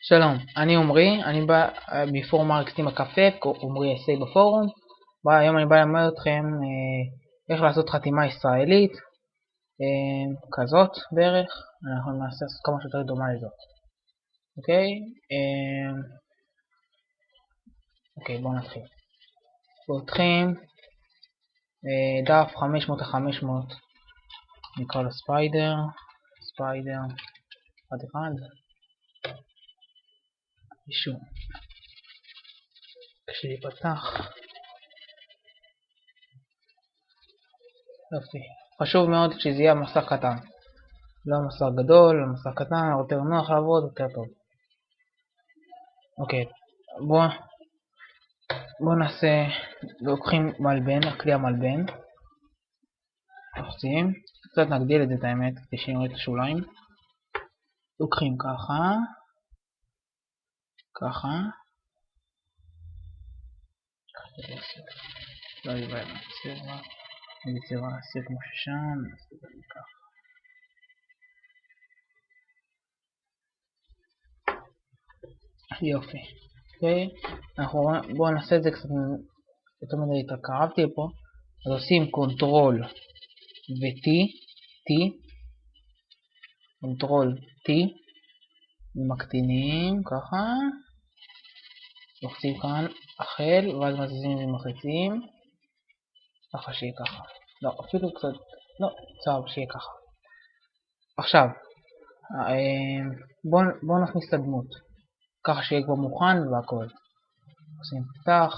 שלום, אני עומרי, אני בא מפורום מרקטים הקפה, עומרי אסי בפורום. היום אני בא ללמד אתכם איך לעשות חתימה ישראלית, כזאת בערך. אנחנו נעשה כמה שיותר דומה לזאת. אוקיי, בואו נתחיל. פותחים דף 500 500, נקרא לו ספיידר, אחד, אישור, כשיפתח. יופי. חשוב מאוד שזה יהיה מסך קטן, לא מסך גדול, לא מסך קטן, יותר נוח לעבוד, יותר טוב. אוקיי, בואו נעשה, לוקחים מלבן, הכלי המלבן, לוחצים, קצת נגדיל את זה, את האמת, כדי שנראה את השוליים. לוקחים ככה, לא יבוא צבע, איזה צבע נעשה כמו ששם, נעשה את זה ככה. יופי. אוקיי, בואו נעשה את זה קצת יותר מדי התקרבתי פה. אז עושים קונטרול ו-T, קונטרול T, מקטינים ככה, לוחצים כאן החל, ואז מזיזים את זה מחליצים, ככה שיהיה ככה. לא, אפילו קצת, לא, צהב שיהיה ככה. עכשיו, בואו נכניס את הדמות, ככה שיהיה כבר מוכן והכל. עושים פתח,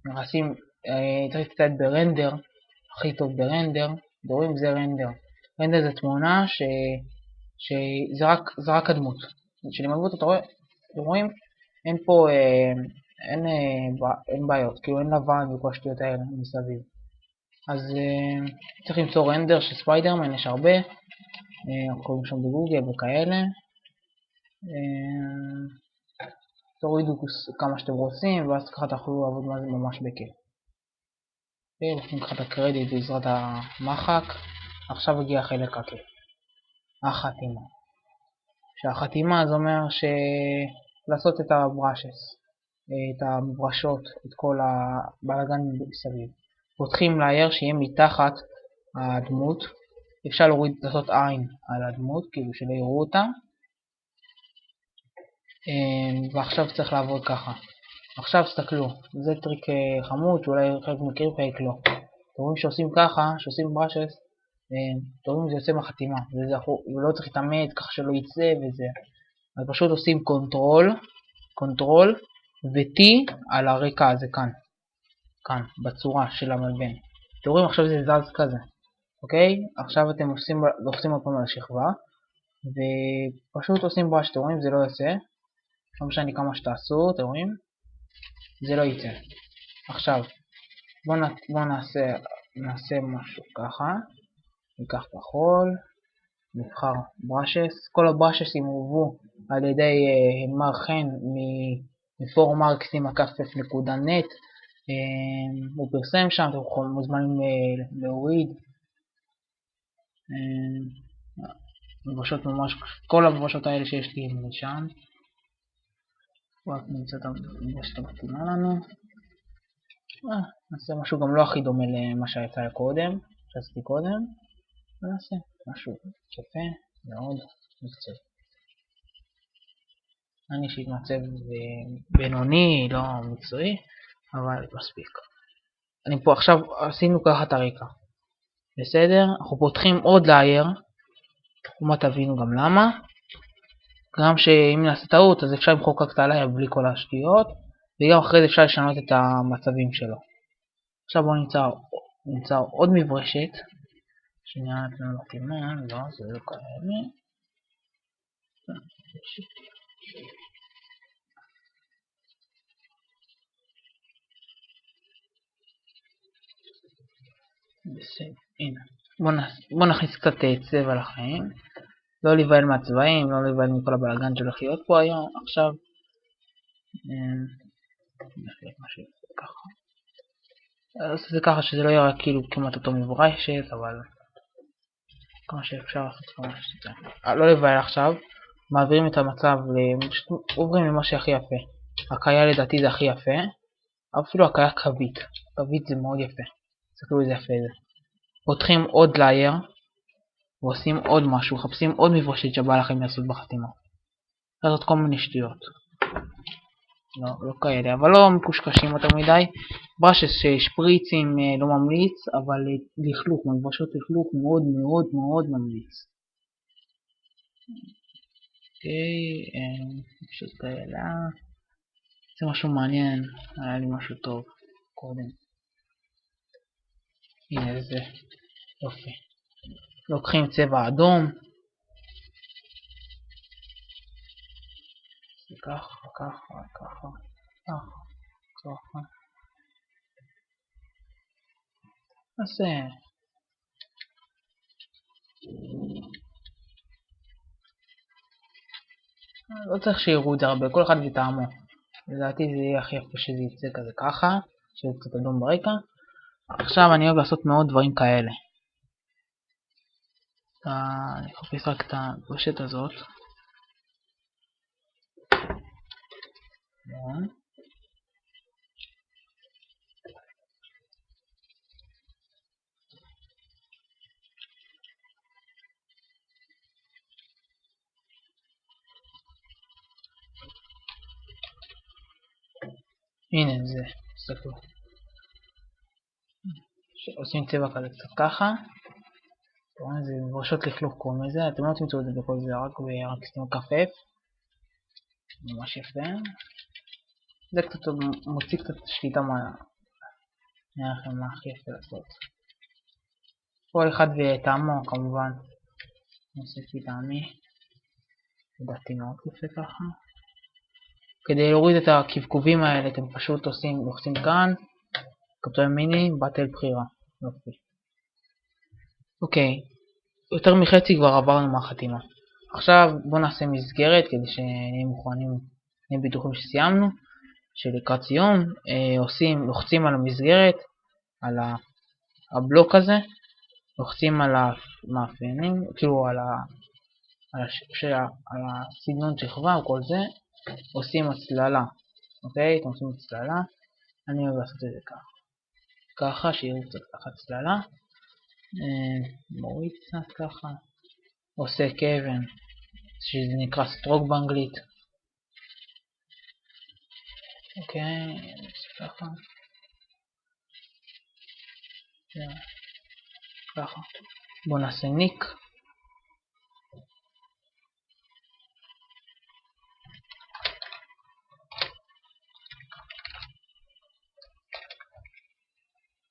נכנסים, צריך קצת ברנדר, הכי טוב ברנדר, רואים זה רנדר. רנדר זה תמונה שזה רק הדמות. כשנמלבו אותו, אתם רואים? אין פה, אין בעיות, כאילו אין לבן וכל השטויות האלה מסביב. אז צריך למצוא רנדר של ספיידרמן, יש הרבה, קוראים שם בגוגל וכאלה. תורידו כמה שאתם רוצים, ואז ככה תוכלו לעבוד ממש בכיף. לוקחים ככה את הקרדיט בעזרת המחק. עכשיו הגיע החלק הכיף, החתימה. שהחתימה זה אומר לעשות את הברשס, את המברשות, את כל הבלגן מסביב. פותחים לאייר שיהיה מתחת הדמות, אפשר להוריד, לעשות עין על הדמות, כאילו שלא יראו אותה. ועכשיו צריך לעבוד ככה. עכשיו תסתכלו, זה טריק חמוד שאולי חלק מכיר חלק לא. אתם רואים שעושים ככה, שעושים ברשס, אתם רואים זה יוצא מהחתימה, ולא צריך להתאמץ ככה שלא יצא וזה. אז פשוט עושים קונטרול ו-T על הרקע הזה כאן, בצורה של המלבן. אתם רואים עכשיו זה זז כזה, אוקיי? עכשיו אתם לוחצים עוד פעם על השכבה, ופשוט עושים ברש, אתם רואים זה לא יוצא. לא משנה כמה שתעשו, אתם רואים? זה לא יצא. עכשיו, בואו נעשה משהו ככה. ניקח כחול, נבחר ברשס. כל הברשסים הובאו על ידי מר חן מפורום מרקטים הקפה.net. הוא פרסם שם, אתם מוזמנים להוריד. מברשות ממש, כל המברשות האלה שיש לי הם שם. רק נמצא את המברשת המתאימה לנו. נעשה משהו גם לא הכי דומה למה שיצא קודם, שעשיתי קודם. ונעשה משהו יפה מאוד מקצועי. אני אישית מעצב בינוני, לא מקצועי, אבל מספיק. אני פה עכשיו עשינו ככה את הרקע. בסדר? אנחנו פותחים עוד לאייר, ומה תבינו גם למה. גם שאם נעשה טעות אז אפשר למחוק רק את הלאייר בלי כל השטויות, וגם אחרי זה אפשר לשנות את המצבים שלו. עכשיו בואו נמצא עוד מברשת שנראה לנו מתאימה, לא, זה לא כאלה. בסדר, הנה. בואו נכניס קצת צבע לחיים. לא להיבהל מהצבעים, לא להיבהל מכל הבלגן שהולך להיות פה היום. עכשיו נחליט משהו ככה. אז זה ככה שזה לא יראה כאילו כמעט אותו מברשת, אבל כמה שאפשר לעשות כמה שזה. לא להיבהל עכשיו. מעבירים את המצב, פשוט עוברים למה שהכי יפה. הקיה לדעתי זה הכי יפה, אפילו הקיה קווית. קווית זה מאוד יפה. תסתכלו איזה יפה זה. פותחים עוד לייר, ועושים עוד משהו, מחפשים עוד מברשת שבא לכם לעשות בחתימה. לעשות כל מיני שטויות. לא כאלה, אבל לא מקושקשים יותר מדי. ברשס ששפריצים לא ממליץ, אבל לכלוך, מברשות לכלוך מאוד מאוד מאוד ממליץ. אוקיי, פשוט כאלה. זה משהו מעניין, היה לי משהו טוב קודם. הנה זה, יופי. לוקחים צבע אדום. ככה, ככה, ככה, ככה, ככה. נעשה. לא צריך שיראו את זה הרבה, כל אחד וטעמו. לדעתי זה יהיה הכי יפה שזה יצא כזה ככה, שיהיה קצת אדום ברקע. עכשיו אני אוהב לעשות מאוד דברים כאלה. אני אחפש רק את הברשת הזאת. הנה זה, תסתכלו. עושים צבע כזה קצת ככה. זה ברשות לכלוך קוראים לזה, אתם לא תמצאו את זה בכל זה, רק סתימו כפף. ממש יפה. זה קצת מוציא קצת שליטה נראה לכם מה הכי יפה לעשות. כל אחד וטעמו כמובן. נוסיף לי טעמי. לדעתי מאוד יפה ככה. כדי להוריד את הקבקובים האלה אתם פשוט לוחצים כאן. כפתור מיני, בטל בחירה. יופי. אוקיי. יותר מחצי כבר עברנו מהחתימה. עכשיו בואו נעשה מסגרת כדי שנהיה מוכנים, נהיה בטוחים שסיימנו. שלקראת סיום לוחצים על המסגרת, על הבלוק הזה, לוחצים על המאפיינים, כאילו על הסגנון שכבה וכל זה, עושים הצללה, אוקיי? אתם עושים הצללה, אני אוהב לעשות את זה ככה, ככה שיראו קצת ככה הצללה, מוריד קצת ככה, עושה כאבן, שזה נקרא סטרוק באנגלית, אוקיי, ככה, ככה, בואו נעשה ניק,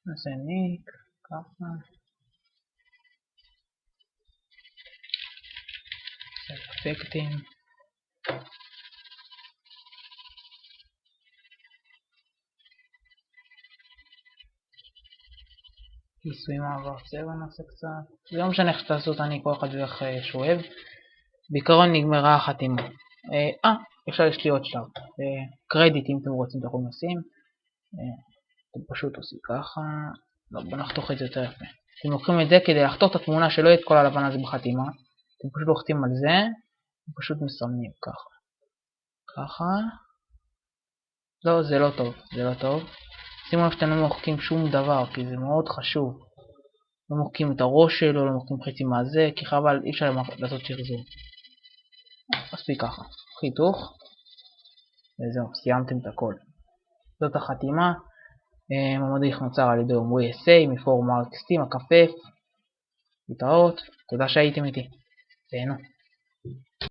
נעשה ניק, ככה, אפקטים, כיסוי מעבר צבע נעשה קצת, זה לא משנה איך שתעשו אותה, אני כל אחד ואיך שואב. בעיקרון נגמרה החתימה. יש לי עוד שלב, קרדיט אם אתם רוצים אתם יכולים לשים, אתם פשוט עושים ככה, לא, בוא נחתוך את זה יותר יפה. אתם לוקחים את זה כדי לחתוך את התמונה שלא יהיה את כל הלבן הזה בחתימה, אתם פשוט לוחצים על זה, פשוט מסמנים ככה, ככה, לא זה לא טוב, זה לא טוב. שימו לב שאתם לא מוחקים שום דבר, כי זה מאוד חשוב. לא מוחקים את הראש שלו, לא מוחקים חצי מהזה, כי חבל, אי אפשר לעשות שרזור. מספיק ככה, חיתוך, וזהו, סיימתם את הכל. זאת החתימה, המדריך נוצר על ידי עמרי אסי, מפורום ארקסטים, הכפף, להתראות, תודה שהייתם איתי, תהנו.